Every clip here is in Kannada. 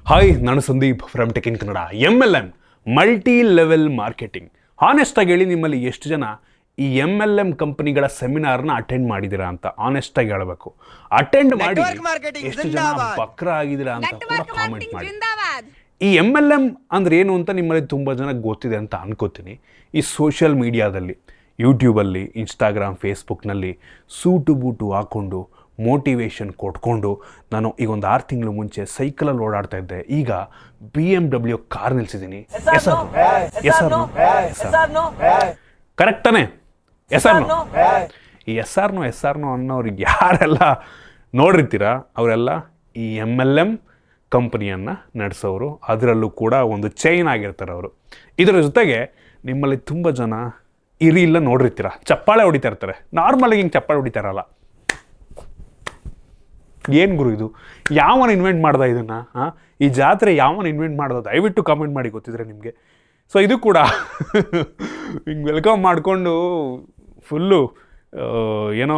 ಹಾಯ್, ನಾನು Sandeep from tech in Kannada. MLM multi level marketing. ಹಾನೆಸ್ಟಾಗಿ ಹೇಳಿ, ನಿಮ್ಮಲ್ಲಿ ಎಷ್ಟು ಜನ ಈ MLM ಕಂಪನಿಗಳ ಸೆಮಿನಾರ್ನ ಅಟೆಂಡ್ ಮಾಡಿದ್ದೀರಾ ಅಂತ ಆನೆಸ್ಟಾಗಿ ಹೇಳಬೇಕು. ಅಟೆಂಡ್ ಮಾಡಿ ಎಷ್ಟು ಜನ ಬಕ್ರ ಆಗಿದ್ದೀರಾ ಅಂತ ಕೂಡ ಕಾಮೆಂಟ್ ಮಾಡಿ. ಈ MLM ಅಂದ್ರೆ ಏನು ಅಂತ ನಿಮ್ಮಲ್ಲಿ ತುಂಬ ಜನ ಗೊತ್ತಿದೆ ಅಂತ ಅನ್ಕೋತೀನಿ. ಈ ಸೋಷಿಯಲ್ ಮೀಡಿಯಾದಲ್ಲಿ, ಯೂಟ್ಯೂಬಲ್ಲಿ, ಇನ್ಸ್ಟಾಗ್ರಾಮ್, ಫೇಸ್ಬುಕ್ನಲ್ಲಿ ಸೂಟು ಬೂಟು ಹಾಕ್ಕೊಂಡು ಮೋಟಿವೇಶನ್ ಕೊಟ್ಕೊಂಡು, ನಾನು ಈಗ ಒಂದು 6 ತಿಂಗಳು ಮುಂಚೆ ಸೈಕಲಲ್ಲಿ ಓಡಾಡ್ತಾ ಇದ್ದೆ, ಈಗ BMW ಕಾರ್ ನಿಲ್ಸಿದ್ದೀನಿ. ಕರೆಕ್ಟಾನೆ? ಎಸ್ಆರ್ನೋ ಈ ಎಸ್ಆರ್ನೋ ಅನ್ನೋರಿಗೆ ಯಾರೆಲ್ಲ ನೋಡಿರ್ತೀರ ಅವರೆಲ್ಲ ಈ MLM ಕಂಪನಿಯನ್ನು ನಡೆಸೋರು. ಅದರಲ್ಲೂ ಕೂಡ ಒಂದು ಚೈನ್ ಆಗಿರ್ತಾರೆ ಅವರು. ಇದರ ಜೊತೆಗೆ ನಿಮ್ಮಲ್ಲಿ ತುಂಬ ಜನ ಇಲ್ಲ ನೋಡಿರ್ತೀರ, ಚಪ್ಪಾಳೆ ಹೊಡಿತಾ ಇರ್ತಾರೆ. ನಾರ್ಮಲಾಗಿ ಹಿಂಗೆ ಚಪ್ಪಾಳೆ ಹೊಡಿತಾರಲ್ಲ, ಏನು ಗುರು ಇದು? ಯಾವನು ಇನ್ವೆಂಟ್ ಮಾಡ್ದ ಇದನ್ನು? ಈ ಜಾತ್ರೆ ಯಾವನು ಇನ್ವೆಂಟ್ ಮಾಡ್ದ? ದಯವಿಟ್ಟು ಕಾಮೆಂಟ್ ಮಾಡಿ ಗೊತ್ತಿದ್ರೆ ನಿಮಗೆ. ಸೊ ಇದು ಕೂಡ ಹಿಂಗೆ ವೆಲ್ಕಮ್ ಮಾಡಿಕೊಂಡು ಫುಲ್ಲು ಏನೋ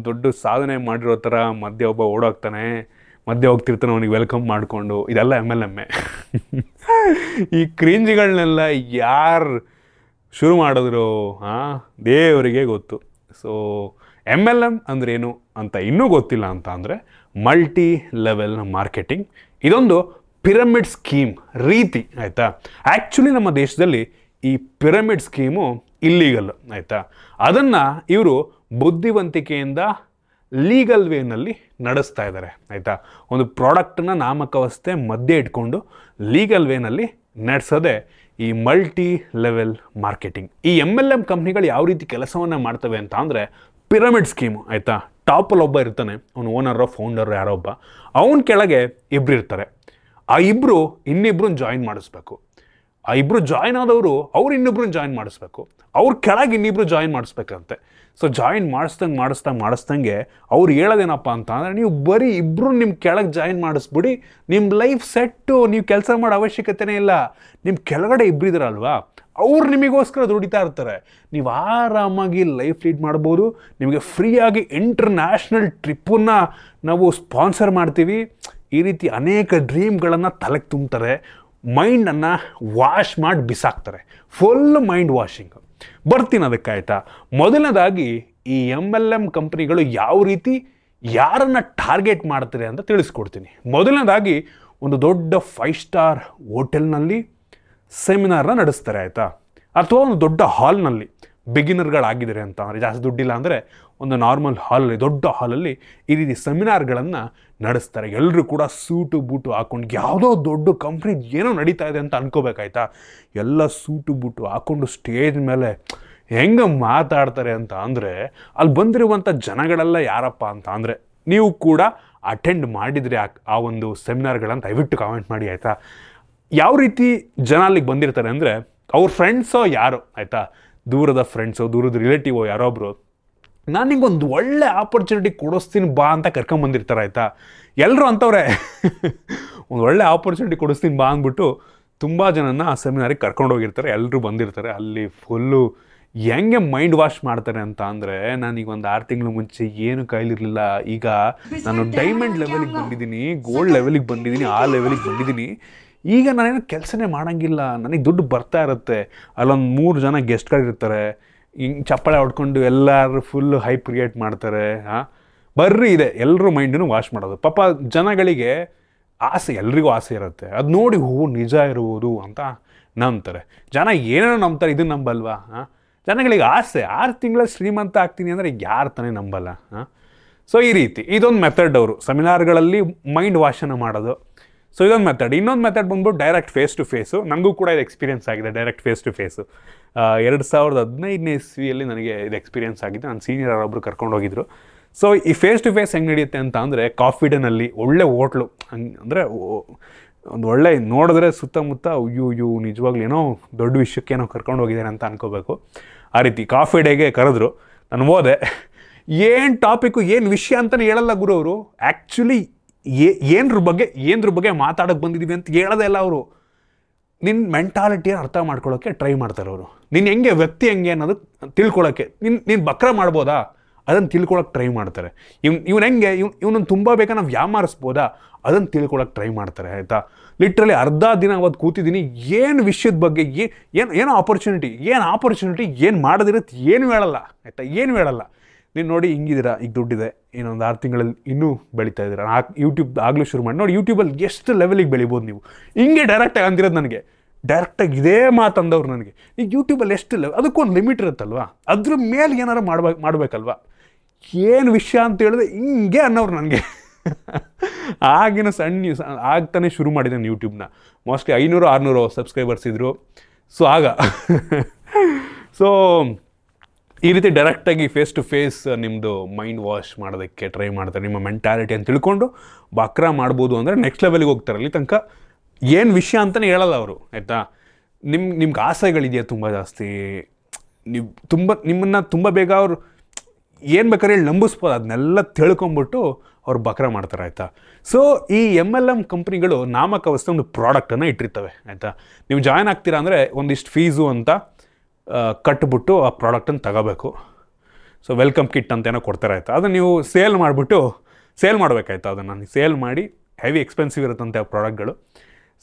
ದೊಡ್ಡ ಸಾಧನೆ ಮಾಡಿರೋ ಥರ ಮಧ್ಯೆ ಒಬ್ಬ ಓಡೋಗ್ತಾನೆ, ಮಧ್ಯೆ ಹೋಗ್ತಿರ್ತಾನೆ, ಅವನಿಗೆ ವೆಲ್ಕಮ್ ಮಾಡಿಕೊಂಡು, ಇದೆಲ್ಲ MLM. ಈ ಕ್ರಿಂಜ್ಗಳನ್ನೆಲ್ಲ ಯಾರು ಶುರು ಮಾಡಿದ್ರು ದೇವರಿಗೆ ಗೊತ್ತು. ಸೊ MLM ಅಂದ್ರೇನು ಅಂತ ಇನ್ನೂ ಗೊತ್ತಿಲ್ಲ ಅಂತ ಅಂದರೆ, ಮಲ್ಟಿ ಲೆವೆಲ್ ಮಾರ್ಕೆಟಿಂಗ್. ಇದೊಂದು ಪಿರಮಿಡ್ ಸ್ಕೀಮ್ ರೀತಿ, ಆಯಿತಾ? ಆ್ಯಕ್ಚುಲಿ ನಮ್ಮ ದೇಶದಲ್ಲಿ ಈ ಪಿರಮಿಡ್ ಸ್ಕೀಮು ಇಲ್ಲೀಗಲ್, ಆಯಿತಾ? ಅದನ್ನು ಇವರು ಬುದ್ಧಿವಂತಿಕೆಯಿಂದ ಲೀಗಲ್ ವೇನಲ್ಲಿ ನಡೆಸ್ತಾ ಇದ್ದಾರೆ, ಆಯಿತಾ? ಒಂದು ಪ್ರಾಡಕ್ಟನ್ನ ನಾಮಕಾವಸ್ಥೆ ಮಧ್ಯೆ ಇಟ್ಕೊಂಡು ಲೀಗಲ್ ವೇನಲ್ಲಿ ನಡೆಸೋದೆ ಈ ಮಲ್ಟಿ ಲೆವೆಲ್ ಮಾರ್ಕೆಟಿಂಗ್. ಈ MLM ಕಂಪ್ನಿಗಳು ಯಾವ ರೀತಿ ಕೆಲಸವನ್ನು ಮಾಡ್ತವೆ ಅಂತ ಅಂದರೆ, ಪಿರಮಿಡ್ ಸ್ಕೀಮು, ಆಯಿತಾ? ಟಾಪಲ್ಲಿ ಒಬ್ಬ ಇರ್ತಾನೆ, ಅವನು ಓನರೋ ಫೌಂಡರ್ ಯಾರೋ ಒಬ್ಬ, ಅವನ ಕೆಳಗೆ ಇಬ್ಬರು ಇರ್ತಾರೆ. ಆ ಇಬ್ಬರು ಇನ್ನಿಬ್ಬರನ್ನ ಜಾಯಿನ್ ಮಾಡಿಸ್ಬೇಕು. ಆ ಇಬ್ಬರು ಜಾಯಿನ್ ಆದವರು ಅವ್ರು ಇನ್ನಿಬ್ಬರನ್ನ ಜಾಯಿನ್ ಮಾಡಿಸ್ಬೇಕು. ಅವ್ರ ಕೆಳಗೆ ಇನ್ನಿಬ್ಬರು ಜಾಯಿನ್ ಮಾಡಿಸ್ಬೇಕಂತೆ. ಸೊ ಜಾಯಿನ್ ಮಾಡಿಸ್ದಂಗೆ ಅವ್ರು ಹೇಳೋದೇನಪ್ಪ ಅಂತ ಅಂದರೆ, ನೀವು ಬರೀ ಇಬ್ಬರು ನಿಮ್ಮ ಕೆಳಗೆ ಜಾಯಿನ್ ಮಾಡಿಸ್ಬಿಡಿ, ನಿಮ್ಮ ಲೈಫ್ ಸೆಟ್ಟು, ನೀವು ಕೆಲಸ ಮಾಡೋ ಅವಶ್ಯಕತೆನೇ ಇಲ್ಲ. ನಿಮ್ಮ ಕೆಳಗಡೆ ಇಬ್ಬರು ಇದ್ದಾರಲ್ವಾ, ಅವ್ರು ನಿಮಗೋಸ್ಕರ ದುಡಿತಾ ಇರ್ತಾರೆ. ನೀವು ಆರಾಮಾಗಿ ಲೈಫ್ ಲೀಡ್ ಮಾಡ್ಬೋದು. ನಿಮಗೆ ಫ್ರೀಯಾಗಿ ಇಂಟರ್ನ್ಯಾಷನಲ್ ಟ್ರಿಪ್ಪನ್ನು ನಾವು ಸ್ಪಾನ್ಸರ್ ಮಾಡ್ತೀವಿ. ಈ ರೀತಿ ಅನೇಕ ಡ್ರೀಮ್ಗಳನ್ನು ತಲೆಗೆ ತುಂಬ್ತಾರೆ, ಮೈಂಡನ್ನು ವಾಶ್ ಮಾಡಿ ಬಿಸಾಕ್ತಾರೆ. Full mind washing. ಬರ್ತೀನಿ ಅದಕ್ಕೆ, ಆಯಿತಾ? ಮೊದಲನೇದಾಗಿ ಈ MLM ಕಂಪ್ನಿಗಳು ಯಾವ ರೀತಿ ಯಾರನ್ನು ಟಾರ್ಗೆಟ್ ಮಾಡ್ತಾರೆ ಅಂತ ತಿಳಿಸ್ಕೊಡ್ತೀನಿ. ಮೊದಲನೇದಾಗಿ ಒಂದು ದೊಡ್ಡ 5 ಸ್ಟಾರ್ ಹೋಟೆಲ್ನಲ್ಲಿ ಸೆಮಿನಾರ್ನ ನಡೆಸ್ತಾರೆ, ಆಯಿತಾ? ಅಥವಾ ಒಂದು ದೊಡ್ಡ ಹಾಲ್ನಲ್ಲಿ, ಬಿಗಿನರ್ಗಳಾಗಿದ್ದಾರೆ ಅಂತ ಅಂದರೆ, ಜಾಸ್ತಿ ದುಡ್ಡಿಲ್ಲ ಅಂದರೆ ಒಂದು ನಾರ್ಮಲ್ ಹಾಲಲ್ಲಿ, ದೊಡ್ಡ ಹಾಲಲ್ಲಿ ಈ ರೀತಿ ಸೆಮಿನಾರ್ಗಳನ್ನು ನಡೆಸ್ತಾರೆ. ಎಲ್ಲರೂ ಕೂಡ ಸೂಟು ಬೂಟು ಹಾಕ್ಕೊಂಡು, ಯಾವುದೋ ದೊಡ್ಡ ಕಂಪ್ನಿ ಏನೋ ನಡೀತಾ ಇದೆ ಅಂತ ಅನ್ಕೋಬೇಕಾಯ್ತಾ? ಎಲ್ಲ ಸೂಟು ಬೂಟು ಹಾಕ್ಕೊಂಡು ಸ್ಟೇಜ್ ಮೇಲೆ ಹೆಂಗೆ ಮಾತಾಡ್ತಾರೆ ಅಂತ ಅಂದರೆ, ಅಲ್ಲಿ ಬಂದಿರುವಂಥ ಜನಗಳೆಲ್ಲ ಯಾರಪ್ಪ ಅಂತ ಅಂದರೆ, ನೀವು ಕೂಡ ಅಟೆಂಡ್ ಮಾಡಿದರೆ ಆ ಒಂದು ಸೆಮಿನಾರ್ಗಳನ್ನು ದಯವಿಟ್ಟು ಕಾಮೆಂಟ್ ಮಾಡಿ, ಆಯಿತಾ? ಯಾವ ರೀತಿ ಜನ ಅಲ್ಲಿಗೆ ಬಂದಿರ್ತಾರೆ ಅಂದರೆ, ಅವ್ರ ಫ್ರೆಂಡ್ಸೋ ಯಾರೋ, ಆಯಿತಾ? ದೂರದ ಫ್ರೆಂಡ್ಸೋ, ದೂರದ ರಿಲೇಟಿವೋ ಯಾರೊಬ್ಬರು, ನಾನು ನಿಂಗೊಂದು ಒಳ್ಳೆ ಆಪರ್ಚುನಿಟಿ ಕೊಡಿಸ್ತೀನಿ ಬಾ ಅಂತ ಕರ್ಕೊಂಬಂದಿರ್ತಾರೆ, ಆಯಿತಾ? ಎಲ್ಲರೂ ಅಂಥವ್ರೆ ಒಂದು ಒಳ್ಳೆ ಆಪರ್ಚುನಿಟಿ ಕೊಡಿಸ್ತೀನಿ ಬಾ ಅಂದ್ಬಿಟ್ಟು ತುಂಬ ಜನನ ಆ ಸೆಮಿನಾರಿಗೆ ಕರ್ಕೊಂಡೋಗಿರ್ತಾರೆ. ಎಲ್ಲರೂ ಬಂದಿರ್ತಾರೆ. ಅಲ್ಲಿ ಫುಲ್ಲು ಹೆಂಗೆ ಮೈಂಡ್ ವಾಶ್ ಮಾಡ್ತಾರೆ ಅಂತ ಅಂದರೆ, ನಾನೀಗ ಒಂದು 6 ತಿಂಗಳು ಮುಂಚೆ ಏನು ಕೈಲಿರಲಿಲ್ಲ, ಈಗ ನಾನು ಡೈಮಂಡ್ ಲೆವೆಲಿಗೆ ಬಂದಿದ್ದೀನಿ, ಗೋಲ್ಡ್ ಲೆವೆಲಿಗೆ ಬಂದಿದ್ದೀನಿ, ಆ ಲೆವೆಲಿಗೆ ಬಂದಿದ್ದೀನಿ. ಈಗ ನಾನೇನು ಕೆಲಸನೇ ಮಾಡೋಂಗಿಲ್ಲ, ನನಗೆ ದುಡ್ಡು ಬರ್ತಾ ಇರುತ್ತೆ. ಅಲ್ಲೊಂದು 3 ಜನ ಗೆಸ್ಟ್ಗಳಿರ್ತಾರೆ, ಹಿಂಗೆ ಚಪ್ಪಾಳೆ ಹೊಡ್ಕೊಂಡು ಎಲ್ಲರೂ ಫುಲ್ಲು ಹೈಪ್ ಕ್ರಿಯೇಟ್ ಮಾಡ್ತಾರೆ. ಬರ್ರಿ ಇದೆ ಎಲ್ಲರೂ ಮೈಂಡನ್ನು ವಾಶ್ ಮಾಡೋದು. ಪಾಪ ಜನಗಳಿಗೆ ಆಸೆ, ಎಲ್ರಿಗೂ ಆಸೆ ಇರುತ್ತೆ. ಅದು ನೋಡಿ ನಿಜ ಇರುವುದು ಅಂತ ನಂಬ್ತಾರೆ. ಜನ ಏನೇನೋ ನಂಬ್ತಾರೆ, ಇದನ್ನು ನಂಬಲ್ವಾ? ಜನಗಳಿಗೆ ಆಸೆ, 6 ತಿಂಗಳ ಶ್ರೀಮಂತ ಆಗ್ತೀನಿ ಅಂದರೆ ಯಾರು ತಾನೇ ನಂಬಲ್ಲ? ಸೊ ಈ ರೀತಿ ಇದೊಂದು ಮೆಥಡ್ ಅವರು ಸೆಮಿನಾರ್ಗಳಲ್ಲಿ ಮೈಂಡ್ ವಾಶನ್ನು ಮಾಡೋದು. ಸೊ ಇದೊಂದು ಮೆಥಡ್. ಇನ್ನೊಂದು ಮೆಥಡ್ ಬಂದ್ಬಿಟ್ಟು ಡೈರೆಕ್ಟ್ ಫೇಸ್ ಟು ಫೇಸು. ನನಗೂ ಕೂಡ ಇದು ಎಕ್ಸ್ಪೀರಿಯನ್ಸ್ ಆಗಿದೆ, ಡೈರೆಕ್ಟ್ ಫೇಸ್ ಟು ಫೇಸು. 2015ನೇ ಇಸ್ವಿಯಲ್ಲಿ ನನಗೆ ಇದು ಎಕ್ಸ್ಪೀರಿಯನ್ಸ್ ಆಗಿದೆ. ನನ್ನ ಸೀನಿಯರ್ ಯಾರೊಬ್ಬರು ಕರ್ಕೊಂಡು ಹೋಗಿದ್ರು. ಸೊ ಈ ಫೇಸ್ ಟು ಫೇಸ್ ಹೆಂಗೆ ನಡೆಯುತ್ತೆ ಅಂತ ಅಂದರೆ, ಕಾಫಿ ಡೇನಲ್ಲಿ ಒಳ್ಳೆ ಹೋಟ್ಲು, ಅಂದರೆ ಒಂದು ಒಳ್ಳೆ ನೋಡಿದ್ರೆ ಸುತ್ತಮುತ್ತ ಅಯ್ಯೋ ನಿಜವಾಗ್ಲೂ ಏನೋ ದೊಡ್ಡ ವಿಷಯಕ್ಕೇನೋ ಕರ್ಕೊಂಡು ಹೋಗಿದ್ದಾರೆ ಅಂತ ಅನ್ಕೋಬೇಕು. ಆ ರೀತಿ ಕಾಫಿ ಡೇಗೆ ಕರೆದ್ರು. ನಾನು ಹೋದೆ. ಏನು ಟಾಪಿಕ್ಕು, ಏನು ವಿಷಯ ಅಂತಲೇ ಹೇಳಲ್ಲ ಗುರು ಅವರು. ಆ್ಯಕ್ಚುಲಿ ಏನರ ಬಗ್ಗೆ ಮಾತಾಡೋಕ್ಕೆ ಬಂದಿದ್ದೀವಿ ಅಂತ ಹೇಳೋದೇ ಇಲ್ಲ ಅವರು. ನಿನ್ನ ಮೆಂಟಾಲಿಟಿಯನ್ನು ಅರ್ಥ ಮಾಡ್ಕೊಳ್ಳೋಕ್ಕೆ ಟ್ರೈ ಮಾಡ್ತಾರೆ ಅವರು. ನೀನು ಹೆಂಗೆ ವ್ಯಕ್ತಿ ಹೆಂಗೆ ಅನ್ನೋದು ತಿಳ್ಕೊಳ್ಳೋಕ್ಕೆ, ನೀನು ಬಕ್ರ ಮಾಡ್ಬೋದಾ ಅದನ್ನು ತಿಳ್ಕೊಳಕ್ಕೆ ಟ್ರೈ ಮಾಡ್ತಾರೆ. ಇವನು ಹೆಂಗೆ ಇವನನ್ನು ತುಂಬ ಬೇಕಾ ನಾವು ಯಾಮಾರಿಸ್ಬೋದಾ ಅದನ್ನು ತಿಳ್ಕೊಳಕ್ಕೆ ಟ್ರೈ ಮಾಡ್ತಾರೆ, ಆಯಿತಾ? ಲಿಟ್ರಲಿ ಅರ್ಧ ದಿನ ಅವತ್ತು ಕೂತಿದ್ದೀನಿ, ಏನು ವಿಷಯದ ಬಗ್ಗೆ ಏನು ಆಪರ್ಚುನಿಟಿ ಏನು ಮಾಡೋದಿರುತ್ತೆ ಏನು ಹೇಳಲ್ಲ ಆಯಿತಾ, ಏನು ಹೇಳಲ್ಲ. ನೀನು ನೋಡಿ ಹಿಂಗಿದ್ದೀರಾ, ಈಗ ದುಡ್ಡಿದೆ, ಇನ್ನೊಂದು 6 ತಿಂಗಳಲ್ಲಿ ಇನ್ನೂ ಬೆಳೀತಾ ಇದ್ದೀರಾ, ಯೂಟ್ಯೂಬ್ ಆಗಲೂ ಶುರು ಮಾಡಿ ನೋಡಿ, ಯೂಟ್ಯೂಬಲ್ಲಿ ಎಷ್ಟು ಲೆವೆಲಿಗೆ ಬೆಳಿಬೋದು ನೀವು. ಹಿಂಗೆ ಡೈರೆಕ್ಟಾಗಿ ಅಂದಿರೋದು ನನಗೆ, ಡೈರೆಕ್ಟಾಗಿ ಇದೇ ಮಾತಂದವ್ರು ನನಗೆ. ಈಗ ಯೂಟ್ಯೂಬಲ್ಲಿ ಎಷ್ಟು ಅದಕ್ಕೊಂದು ಲಿಮಿಟ್ ಇರುತ್ತಲ್ವ, ಅದ್ರ ಮೇಲೆ ಏನಾರು ಮಾಡಬೇಕಲ್ವ. ಏನು ವಿಷಯ ಅಂತ ಹೇಳಿದ್ರೆ ಹಿಂಗೆ ಅನ್ನೋರು ನನಗೆ. ಆಗಿನ ಆಗ್ತಾನೆ ಶುರು ಮಾಡಿದೆ ನಾನು ಯೂಟ್ಯೂಬ್ನ. ಮೋಸ್ಟ್ಲಿ 500-600 ಸಬ್ಸ್ಕ್ರೈಬರ್ಸ್ ಇದ್ದರು. ಸೊ ಸೊ ಈ ರೀತಿ ಡೈರೆಕ್ಟಾಗಿ ಫೇಸ್ ಟು ಫೇಸ್ ನಿಮ್ಮದು ಮೈಂಡ್ ವಾಶ್ ಮಾಡೋದಕ್ಕೆ ಟ್ರೈ ಮಾಡ್ತಾರೆ, ನಿಮ್ಮ ಮೆಂಟಾಲಿಟಿ ಅಂತ ತಿಳ್ಕೊಂಡು ಬಕ್ರಾ ಮಾಡ್ಬೋದು ಅಂದರೆ ನೆಕ್ಸ್ಟ್ ಲೆವೆಲ್ಗೆ ಹೋಗ್ತಾರೆ. ಅಲ್ಲಿ ತನಕ ಏನು ವಿಷಯ ಅಂತಲೇ ಹೇಳಲ್ಲ ಅವರು ಆಯಿತಾ. ನಿಮ್ಗೆ ಆಸೆಗಳಿದೆಯಾ ತುಂಬ ಜಾಸ್ತಿ, ನೀವು ನಿಮ್ಮನ್ನು ತುಂಬ ಬೇಗ ಅವರು ಏನು ಬೇಕಾದ್ರೆ ಹೇಳಿ ನಂಬಿಸ್ಬೋದು, ಅದನ್ನೆಲ್ಲ ತಿಳ್ಕೊಂಬಿಟ್ಟು ಅವ್ರು ಬಕ್ರಾ ಮಾಡ್ತಾರೆ ಆಯಿತಾ. ಸೊ ಈ MLM ಕಂಪ್ನಿಗಳು ನಾಮಕಾವಸ್ಥೆ ಒಂದು ಪ್ರಾಡಕ್ಟನ್ನು ಇಟ್ಟಿರ್ತವೆ ಆಯಿತಾ. ನೀವು ಜಾಯ್ನ್ ಆಗ್ತೀರಾ ಅಂದರೆ ಒಂದಿಷ್ಟು ಫೀಸು ಅಂತ ಕಟ್ಬಿಟ್ಟು ಆ ಪ್ರಾಡಕ್ಟನ್ನು ತಗೋಬೇಕು. ಸೊ ವೆಲ್ಕಮ್ ಕಿಟ್ ಅಂತ ಏನೋ ಕೊಡ್ತಾರೆ ಆಯಿತಾ. ಅದನ್ನು ನೀವು ಸೇಲ್ ಮಾಡಬೇಕಾಯ್ತಾ. ಅದನ್ನು ಸೇಲ್ ಮಾಡಿ, ಹೆವಿ ಎಕ್ಸ್ಪೆನ್ಸಿವ್ ಇರುತ್ತಂತೆ ಆ ಪ್ರಾಡಕ್ಟ್ಗಳು,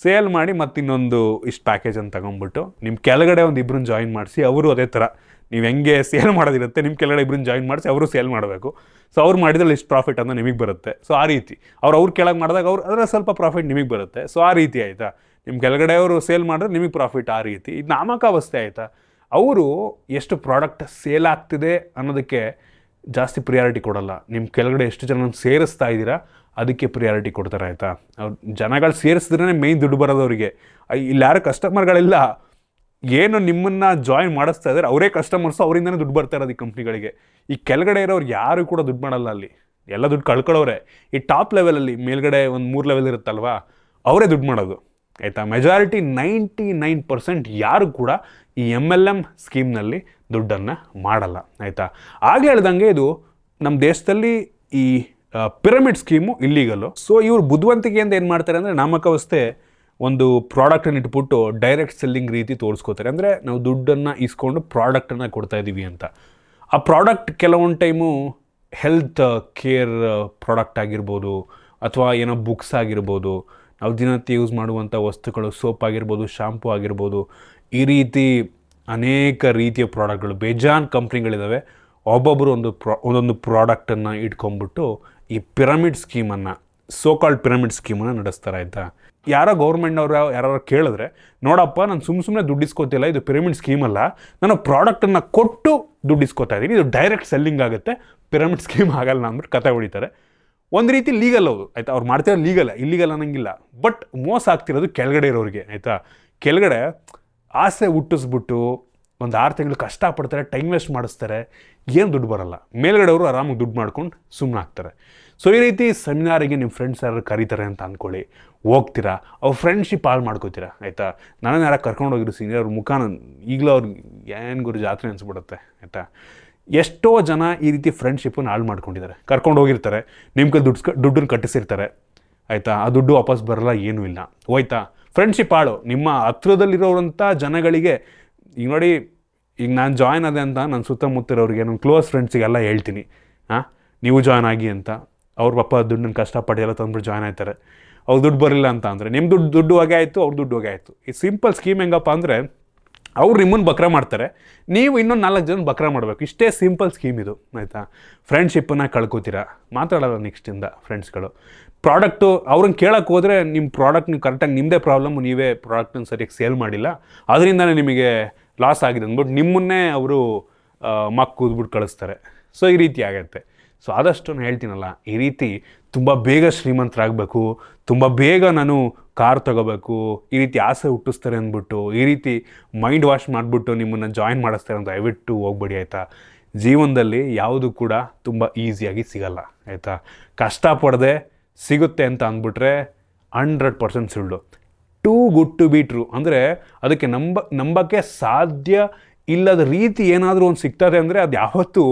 ಸೇಲ್ ಮಾಡಿ ಮತ್ತು ಇನ್ನೊಂದು ಇಷ್ಟು ಪ್ಯಾಕೇಜ್ ಅಂತ ತಗೊಂಬಿಟ್ಟು ನಿಮ್ಮ ಕೆಳಗಡೆ ಒಂದು ಇಬ್ಬರನ್ನ ಜಾಯಿನ್ ಮಾಡಿಸಿ, ಅವರು ಅದೇ ಥರ ನೀವು ಹೆಂಗೆ ಸೇಲ್ ಮಾಡೋದಿರುತ್ತೆ ನಿಮ್ಮ ಕೆಳಗಡೆ ಇಬ್ಬರನ್ನ ಜಾಯಿನ್ ಮಾಡಿಸಿ ಅವರು ಸೇಲ್ ಮಾಡಬೇಕು. ಸೊ ಅವ್ರು ಮಾಡಿದ್ರಲ್ಲಿ ಇಷ್ಟು ಪ್ರಾಫಿಟ್ ಅಂತ ನಿಮಗೆ ಬರುತ್ತೆ. ಸೊ ಆ ರೀತಿ ಅವ್ರ ಕೆಳಗೆ ಮಾಡಿದಾಗ ಅದರ ಸ್ವಲ್ಪ ಪ್ರಾಫಿಟ್ ನಿಮಗೆ ಬರುತ್ತೆ. ಸೊ ಆ ರೀತಿ ಆಯಿತಾ. ನಿಮ್ಮ ಕೆಳಗಡೆ ಅವರು ಸೇಲ್ ಮಾಡಿದ್ರೆ ನಿಮಗೆ ಪ್ರಾಫಿಟ್. ಆ ರೀತಿ ಇದು ನಾಮಕಾವಸ್ಥೆ ಆಯಿತಾ. ಅವರು ಎಷ್ಟು ಪ್ರಾಡಕ್ಟ್ ಸೇಲ್ ಆಗ್ತಿದೆ ಅನ್ನೋದಕ್ಕೆ ಜಾಸ್ತಿ ಪ್ರಿಯಾರಿಟಿ ಕೊಡಲ್ಲ. ನಿಮ್ಮ ಕೆಳಗಡೆ ಎಷ್ಟು ಜನ ಸೇರಿಸ್ತಾ ಇದ್ದೀರಾ ಅದಕ್ಕೆ ಪ್ರಿಯಾರಿಟಿ ಕೊಡ್ತಾರೆ ಆಯಿತಾ. ಅವ್ರು ಜನಗಳು ಸೇರಿಸಿದ್ರೇ ಮೇಯ್ನ್ ದುಡ್ಡು ಬರೋದು ಅವರಿಗೆ. ಇಲ್ಲಿ ಯಾರು ಕಸ್ಟಮರ್ಗಳಿಲ್ಲ, ಏನು ನಿಮ್ಮನ್ನು ಜಾಯಿನ್ ಮಾಡಿಸ್ತಾ ಇದ್ದಾರೆ ಅವರೇ ಕಸ್ಟಮರ್ಸು, ಅವರಿಂದನೇ ದುಡ್ಡು ಬರ್ತಾ ಇರೋದು ಈ ಕಂಪ್ನಿಗಳಿಗೆ. ಈ ಕೆಳಗಡೆ ಇರೋರು ಯಾರು ಕೂಡ ದುಡ್ಡು ಮಾಡಲ್ಲ, ಅಲ್ಲಿ ಎಲ್ಲ ದುಡ್ಡು ಕಳ್ಕೊಳ್ಳೋರೆ. ಈ ಟಾಪ್ ಲೆವೆಲಲ್ಲಿ ಮೇಲ್ಗಡೆ ಒಂದು 3 ಲೆವೆಲ್ ಇರುತ್ತಲ್ವಾ, ಅವರೇ ದುಡ್ಡು ಮಾಡೋದು ಆಯಿತಾ. ಮೆಜಾರಿಟಿ 99% ಯಾರು ಕೂಡ ಈ MLM ಸ್ಕೀಮ್ನಲ್ಲಿ ದುಡ್ಡನ್ನು ಮಾಡಲ್ಲ ಆಯಿತಾ. ಆಗಲೇ ಹೇಳ್ದಂಗೆ ಇದು ನಮ್ಮ ದೇಶದಲ್ಲಿ ಈ ಪಿರಮಿಡ್ ಸ್ಕೀಮು ಇಲ್ಲೀಗಲ್ಲು. ಸೊ ಇವರು ಬುದ್ಧಿವಂತಿಕೆಯಿಂದ ಏನು ಮಾಡ್ತಾರೆ ಅಂದರೆ ನಾಮಕಾವಸ್ಥೆ ಒಂದು ಪ್ರಾಡಕ್ಟನ್ನು ಇಟ್ಬಿಟ್ಟು ಡೈರೆಕ್ಟ್ ಸೆಲ್ಲಿಂಗ್ ರೀತಿ ತೋರಿಸ್ಕೋತಾರೆ. ಅಂದರೆ ನಾವು ದುಡ್ಡನ್ನು ಇಸ್ಕೊಂಡು ಪ್ರಾಡಕ್ಟನ್ನು ಕೊಡ್ತಾ ಇದ್ದೀವಿ ಅಂತ. ಆ ಪ್ರಾಡಕ್ಟ್ ಕೆಲವೊಂದು ಟೈಮು ಹೆಲ್ತ್ ಕೇರ್ ಪ್ರಾಡಕ್ಟ್ ಆಗಿರ್ಬೋದು, ಅಥವಾ ಏನೋ ಬುಕ್ಸ್ ಆಗಿರ್ಬೋದು, ನಾವು ದಿನನಿತ್ಯ ಯೂಸ್ ಮಾಡುವಂಥ ವಸ್ತುಗಳು, ಸೋಪ್ ಆಗಿರ್ಬೋದು, ಶಾಂಪೂ ಆಗಿರ್ಬೋದು, ಈ ರೀತಿ ಅನೇಕ ರೀತಿಯ ಪ್ರಾಡಕ್ಟ್ಗಳು ಬೇಜಾನ್ ಕಂಪ್ನಿಗಳಿದ್ದಾವೆ. ಒಬ್ಬೊಬ್ಬರು ಒಂದೊಂದು ಪ್ರಾಡಕ್ಟನ್ನು ಇಟ್ಕೊಂಡ್ಬಿಟ್ಟು ಈ ಪಿರಮಿಡ್ ಸ್ಕೀಮನ್ನು, ಸೋಕಾಲ್ಡ್ ಪಿರಮಿಡ್ ಸ್ಕೀಮನ್ನು ನಡೆಸ್ತಾರೆ ಆಯಿತಾ. ಯಾರೋ ಗೌರ್ಮೆಂಟ್ನವ್ರು ಯಾರು ಕೇಳಿದ್ರೆ, ನೋಡಪ್ಪ ನಾನು ಸುಮ್ಮನೆ ದುಡ್ಡು ಇಸ್ಕೋತಿಲ್ಲ, ಇದು ಪಿರಮಿಡ್ ಸ್ಕೀಮ್ ಅಲ್ಲ, ನಾನು ಪ್ರಾಡಕ್ಟನ್ನು ಕೊಟ್ಟು ದುಡ್ಡು ಇಸ್ಕೋತಾ ಇದ್ದೀನಿ, ಇದು ಡೈರೆಕ್ಟ್ ಸೆಲ್ಲಿಂಗ್ ಆಗುತ್ತೆ, ಪಿರಮಿಡ್ ಸ್ಕೀಮ್ ಆಗಲ್ಲ ಅಂದ್ಬಿಟ್ಟು ಕತೆ ಹೊಡಿತಾರೆ. ಒಂದು ರೀತಿ ಲೀಗಲ್ ಅವರು ಆಯಿತಾ. ಅವ್ರು ಮಾಡ್ತಿರೋ ಇಲ್ಲಿಗಲ್ ಅನ್ನಂಗಿಲ್ಲ. ಬಟ್ ಮೋಸ ಆಗ್ತಿರೋದು ಕೆಳಗಡೆ ಇರೋರಿಗೆ ಆಯಿತಾ. ಕೆಳಗಡೆ ಆಸೆ ಹುಟ್ಟಿಸ್ಬಿಟ್ಟು ಒಂದು 6 ತಿಂಗಳು ಕಷ್ಟಪಡ್ತಾರೆ, ಟೈಮ್ ವೇಸ್ಟ್ ಮಾಡಿಸ್ತಾರೆ, ಏನು ದುಡ್ಡು ಬರಲ್ಲ. ಮೇಲ್ಗಡೆ ಅವರು ಆರಾಮಾಗಿ ದುಡ್ಡು ಮಾಡ್ಕೊಂಡು ಸುಮ್ಮನೆ ಆಗ್ತಾರೆ. ಸೊ ಈ ರೀತಿ ಸೆಮಿನಾರಿಗೆ ನಿಮ್ಮ ಫ್ರೆಂಡ್ಸ್ ಯಾರು ಕರೀತಾರೆ ಅಂತ ಅಂದ್ಕೊಳ್ಳಿ, ಹೋಗ್ತೀರಾ, ಅವ್ರ ಫ್ರೆಂಡ್ಶಿಪ್ ಹಾಳು ಮಾಡ್ಕೋತೀರಾ ಆಯಿತಾ. ನಾನು ಯಾರು ಕರ್ಕೊಂಡು ಹೋಗಿರೋ ಸೀನಿಯರ್ ಅವ್ರ ಮುಖಾನ ಈಗಲೂ ಅವ್ರಿಗೆ ಏನು ಗುರು ಜಾತ್ರೆ ಅನಿಸ್ಬಿಡುತ್ತೆ ಆಯಿತಾ. ಎಷ್ಟೋ ಜನ ಈ ರೀತಿ ಫ್ರೆಂಡ್ಶಿಪ್ಪನ್ನು ಹಾಳು ಮಾಡ್ಕೊಂಡಿದ್ದಾರೆ. ಕರ್ಕೊಂಡು ಹೋಗಿರ್ತಾರೆ, ನಿಮ್ಮ ಕೈ ದುಡ್ಡನ್ನು ಕಟ್ಟಿಸಿರ್ತಾರೆ ಆಯಿತಾ. ಆ ದುಡ್ಡು ವಾಪಸ್ ಬರಲ್ಲ, ಏನೂ ಇಲ್ಲ, ಹೋಯ್ತಾ ಫ್ರೆಂಡ್ಶಿಪ್ ಹಾಳು. ನಿಮ್ಮ ಹತ್ರದಲ್ಲಿರೋರಂಥ ಜನಗಳಿಗೆ ಈಗ ನೋಡಿ, ಈಗ ನಾನು ಜಾಯ್ನ್ ಆದೆ ಅಂತ ನನ್ನ ಸುತ್ತಮುತ್ತಿರೋರಿಗೆ, ನನ್ನ ಕ್ಲೋಸ್ ಫ್ರೆಂಡ್ಸಿಗೆಲ್ಲ ಹೇಳ್ತೀನಿ, ನೀವು ಜಾಯ್ನ್ ಆಗಿ ಅಂತ. ಅವ್ರ ಪಾಪ ದುಡ್ಡನ್ನು ಕಷ್ಟಪಟ್ಟು ತಂದ್ಬಿಟ್ಟು ಜಾಯ್ನ್ ಆಯ್ತಾರೆ. ಅವ್ರು ದುಡ್ಡು ಬರಲಿಲ್ಲ ಅಂತ ಅಂದರೆ ನಿಮ್ಮ ದುಡ್ಡು ಹೋಗೇ ಆಯಿತು, ಅವ್ರ ದುಡ್ಡು ಹೋಗೇ ಆಯಿತು. ಈ ಸಿಂಪಲ್ ಸ್ಕೀಮ್ ಹೆಂಗಪ್ಪ ಅಂದರೆ, ಅವ್ರು ನಿಮ್ಮನ್ನು ಬಕ್ರಾ ಮಾಡ್ತಾರೆ, ನೀವು ಇನ್ನೊಂದು 4 ಜನ ಬಕ್ರಾ ಮಾಡಬೇಕು. ಇಷ್ಟೇ ಸಿಂಪಲ್ ಸ್ಕೀಮ್ ಇದು ಆಯಿತಾ. ಫ್ರೆಂಡ್ಶಿಪ್ಪನ್ನು ಕಳ್ಕೊತೀರಾ, ಮಾತಾಡೋಲ್ಲ ನೆಕ್ಸ್ಟಿಂದ ಫ್ರೆಂಡ್ಸ್ಗಳು. ಪ್ರಾಡಕ್ಟು ಅವ್ರನ್ನ ಕೇಳೋಕ್ಕೆ ಹೋದರೆ ನಿಮ್ಮ ಪ್ರಾಡಕ್ಟ್ ನೀವು ಕರೆಕ್ಟಾಗಿ ನಿಮ್ಮದೇ ಪ್ರಾಬ್ಲಮ್ಮು, ನೀವೇ ಪ್ರಾಡಕ್ಟನ್ನು ಸರಿಯಾಗಿ ಸೇಲ್ ಮಾಡಿಲ್ಲ, ಅದರಿಂದನೇ ನಿಮಗೆ ಲಾಸ್ ಆಗಿದೆ ಅಂದ್ಬಿಟ್ಟು ನಿಮ್ಮನ್ನೇ ಅವರು ಕೂದ್ಬಿಟ್ಟು ಕಳಿಸ್ತಾರೆ. ಸೊ ಈ ರೀತಿ ಆಗುತ್ತೆ. ಸೊ ಆದಷ್ಟು ನಾನು ಹೇಳ್ತೀನಲ್ಲ, ಈ ರೀತಿ ತುಂಬ ಬೇಗ ಶ್ರೀಮಂತರಾಗಬೇಕು, ತುಂಬ ಬೇಗ ನಾನು ಕಾರ್ ತೊಗೋಬೇಕು, ಈ ರೀತಿ ಆಸೆ ಹುಟ್ಟಿಸ್ತಾರೆ ಅಂದ್ಬಿಟ್ಟು, ಈ ರೀತಿ ಮೈಂಡ್ ವಾಶ್ ಮಾಡಿಬಿಟ್ಟು ನಿಮ್ಮನ್ನು ಜಾಯಿನ್ ಮಾಡಿಸ್ತಾರೆ ಅಂತ ದಯವಿಟ್ಟು ಹೋಗ್ಬೇಡಿ ಆಯಿತಾ. ಜೀವನದಲ್ಲಿ ಯಾವುದು ಕೂಡ ತುಂಬ ಈಸಿಯಾಗಿ ಸಿಗಲ್ಲ ಆಯಿತಾ. ಕಷ್ಟಪಡದೆ ಸಿಗುತ್ತೆ ಅಂತ ಅಂದ್ಬಿಟ್ರೆ 100% ಸುಳ್ಳು. Too good to be true. ಅಂದರೆ ಅದಕ್ಕೆ ನಂಬಕ್ಕೆ ಸಾಧ್ಯ ಇಲ್ಲದ ರೀತಿ ಏನಾದರೂ ಒಂದು ಸಿಗ್ತದೆ ಅಂದರೆ ಅದು ಯಾವತ್ತೂ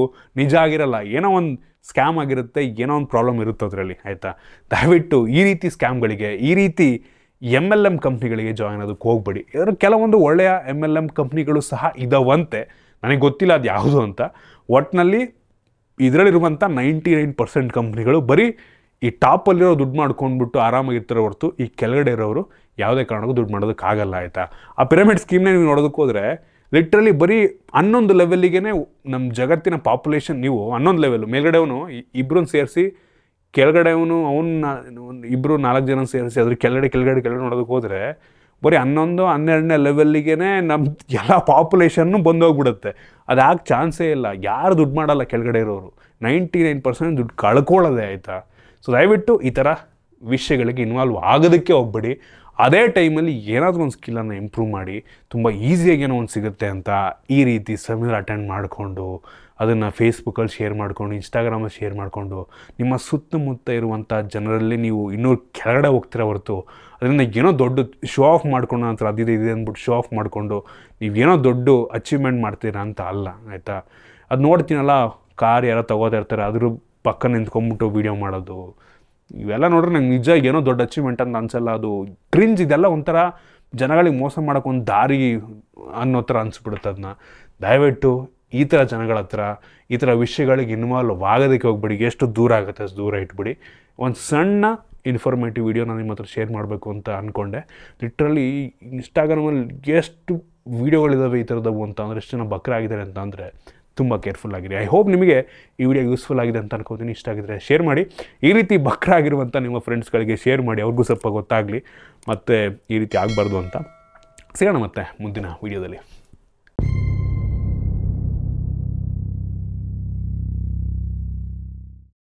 ನಿಜ ಆಗಿರಲ್ಲ. ಏನೋ ಒಂದು ಸ್ಕ್ಯಾಮ್ ಆಗಿರುತ್ತೆ, ಏನೋ ಒಂದು ಪ್ರಾಬ್ಲಮ್ ಇರುತ್ತೆ ಅದರಲ್ಲಿ ಆಯಿತಾ. ದಯವಿಟ್ಟು ಈ ರೀತಿ ಸ್ಕ್ಯಾಮ್ಗಳಿಗೆ, ಈ ರೀತಿ MLM ಕಂಪ್ನಿಗಳಿಗೆ ಜಾಯ್ನ್ ಆಗೋದಕ್ಕೆ ಹೋಗ್ಬೇಡಿ. ಕೆಲವೊಂದು ಒಳ್ಳೆಯ MLM ಕಂಪ್ನಿಗಳು ಸಹ ಇದಾವಂತೆ, ನನಗೆ ಗೊತ್ತಿಲ್ಲ ಅದು ಯಾವುದು ಅಂತ. ಒಟ್ಟಿನಲ್ಲಿ ಇದರಲ್ಲಿರುವಂಥ 99% ಕಂಪ್ನಿಗಳು ಬರೀ ಈ ಟಾಪಲ್ಲಿರೋ ದುಡ್ಡು ಮಾಡ್ಕೊಂಡ್ಬಿಟ್ಟು ಆರಾಮಾಗಿರ್ತಾರೆ ಹೊರತು ಈ ಕೆಳಗಡೆ ಇರೋರು ಯಾವುದೇ ಕಾರಣಕ್ಕೂ ದುಡ್ಡು ಮಾಡೋದಕ್ಕಾಗಲ್ಲ ಆಯಿತಾ. ಆ ಪಿರಮಿಡ್ ಸ್ಕೀಮ್ನೇ ನೀವು ನೋಡೋದಕ್ಕೆ ಹೋದರೆ ಲಿಟ್ರಲಿ ಬರೀ 11 ಲೆವೆಲ್ಲಿಗೆ ನಮ್ಮ ಜಗತ್ತಿನ ಪಾಪ್ಯುಲೇಷನ್, ನೀವು 11 ಲೆವೆಲ್ ಮೇಲ್ಗಡೆ ಅವನು ಇಬ್ಬರನ್ನ ಸೇರಿಸಿ ಕೆಳಗಡೆ ಅವನು ಇಬ್ಬರು 4 ಜನ ಸೇರಿಸಿ ಅದ್ರ ಕೆಳಗಡೆ ನೋಡೋದಕ್ಕೆ ಹೋದರೆ ಬರೀ 11-12ನೇ ಲೆವೆಲ್ಲಿಗೆ ನಮ್ಮ ಎಲ್ಲ ಪಾಪ್ಯುಲೇಷನ್ನು ಬಂದೋಗ್ಬಿಡುತ್ತೆ. ಅದಾಗಕ್ಕೆ ಚಾನ್ಸೇ ಇಲ್ಲ. ಯಾರು ದುಡ್ಡು ಮಾಡಲ್ಲ ಕೆಳಗಡೆ ಇರೋರು, 99% ದುಡ್ಡು ಕಳ್ಕೊಳ್ಳೋದೆ ಆಯಿತಾ. ಸೊ ದಯವಿಟ್ಟು ಈ ಥರ ವಿಷಯಗಳಿಗೆ ಇನ್ವಾಲ್ವ್ ಆಗೋದಕ್ಕೆ ಹೋಗ್ಬೇಡಿ. ಅದೇ ಟೈಮಲ್ಲಿ ಏನಾದರೂ ಒಂದು ಸ್ಕಿಲ್ಲನ್ನು ಇಂಪ್ರೂವ್ ಮಾಡಿ, ತುಂಬ ಈಸಿಯಾಗಿ ಏನೋ ಒಂದು ಸಿಗುತ್ತೆ ಅಂತ ಈ ರೀತಿ ಸೆಮಿನಾರ್ ಅಟೆಂಡ್ ಮಾಡಿಕೊಂಡು ಅದನ್ನು ಫೇಸ್ಬುಕ್ಕಲ್ಲಿ ಶೇರ್ ಮಾಡಿಕೊಂಡು, ಇನ್ಸ್ಟಾಗ್ರಾಮಲ್ಲಿ ಶೇರ್ ಮಾಡಿಕೊಂಡು, ನಿಮ್ಮ ಸುತ್ತಮುತ್ತ ಇರುವಂಥ ಜನರಲ್ಲಿ ನೀವು ಇನ್ನೂ ಕೆಳಗಡೆ ಹೋಗ್ತೀರ ಹೊರತು ಅದರಿಂದ ಏನೋ ದೊಡ್ಡ ಶೋ ಆಫ್ ಮಾಡ್ಕೊಂಡು ನಂತರ ಅದಿದೆ ಅಂದ್ಬಿಟ್ಟು ಶೋ ಆಫ್ ಮಾಡಿಕೊಂಡು ನೀವೇನೋ ದೊಡ್ಡ ಅಚೀವ್ಮೆಂಟ್ ಮಾಡ್ತೀರಾ ಅಂತ ಅಲ್ಲ ಆಯಿತಾ. ಅದು ನೋಡ್ತೀನಲ್ಲ, ಕಾರ್ ಯಾರೋ ತೊಗೋತಾ ಇರ್ತಾರೆ, ಅದ್ರ ಪಕ್ಕ ನಿಂತ್ಕೊಂಡ್ಬಿಟ್ಟು ವೀಡಿಯೋ ಮಾಡೋದು, ಇವೆಲ್ಲ ನೋಡ್ರೆ ನಂಗೆ ನಿಜ ಏನೋ ದೊಡ್ಡ ಅಚೀವ್ಮೆಂಟ್ ಅಂತ ಅನ್ಸಲ್ಲ. ಅದು ಕ್ರಿಂಜ್, ಇದೆಲ್ಲ ಒಂಥರ ಜನಗಳಿಗೆ ಮೋಸ ಮಾಡೋಕೆ ಒಂದು ದಾರಿ ಅನ್ನೋ ಥರ ಅನಿಸ್ಬಿಡುತ್ತೆ. ಅದನ್ನ ದಯವಿಟ್ಟು ಈ ಥರ ಜನಗಳ ಹತ್ರ ಈ ಥರ ವಿಷಯಗಳಿಗೆ ಇನ್ವಾಲ್ವ್ ಆಗೋದಕ್ಕೆ ಹೋಗ್ಬಿಡಿ. ಎಷ್ಟು ದೂರ ಆಗುತ್ತೆ ಅಷ್ಟು ದೂರ ಇಟ್ಬಿಡಿ. ಒಂದು ಸಣ್ಣ ಇನ್ಫಾರ್ಮೇಟಿವ್ ವೀಡಿಯೋ ನಾನು ನಿಮ್ಮ ಹತ್ರ ಶೇರ್ ಮಾಡಬೇಕು ಅಂತ ಅಂದ್ಕೊಂಡೆ. ಲಿಟ್ರಲಿ ಇನ್ಸ್ಟಾಗ್ರಾಮಲ್ಲಿ ಎಷ್ಟು ವೀಡಿಯೋಗಳಿದ್ದಾವೆ ಈ ಥರದವು ಅಂತ ಅಂದರೆ, ಎಷ್ಟು ಜನ ಬಕ್ರ ಆಗಿದ್ದಾರೆ ಅಂತ ಅಂದರೆ ತುಂಬ ಕೇರ್ಫುಲ್ ಆಗಿರಿ. ಐ ಹೋಪ್ ನಿಮಗೆ ಈ ವಿಡಿಯೋ ಯೂಸ್ಫುಲ್ ಆಗಿದೆ ಅಂತ ಅನ್ಕೋತೀನಿ. ಇಷ್ಟ ಆಗಿದ್ರೆ ಶೇರ್ ಮಾಡಿ. ಈ ರೀತಿ ಬಕ್ರ ಆಗಿರುವಂಥ ನಿಮ್ಮ ಫ್ರೆಂಡ್ಸ್ಗಳಿಗೆ ಶೇರ್ ಮಾಡಿ, ಅವ್ರಿಗೂ ಸ್ವಲ್ಪ ಗೊತ್ತಾಗಲಿ ಮತ್ತು ಈ ರೀತಿ ಆಗಬಾರ್ದು ಅಂತ. ಸಿಗೋಣ ಮತ್ತೆ ಮುಂದಿನ ವೀಡಿಯೋದಲ್ಲಿ.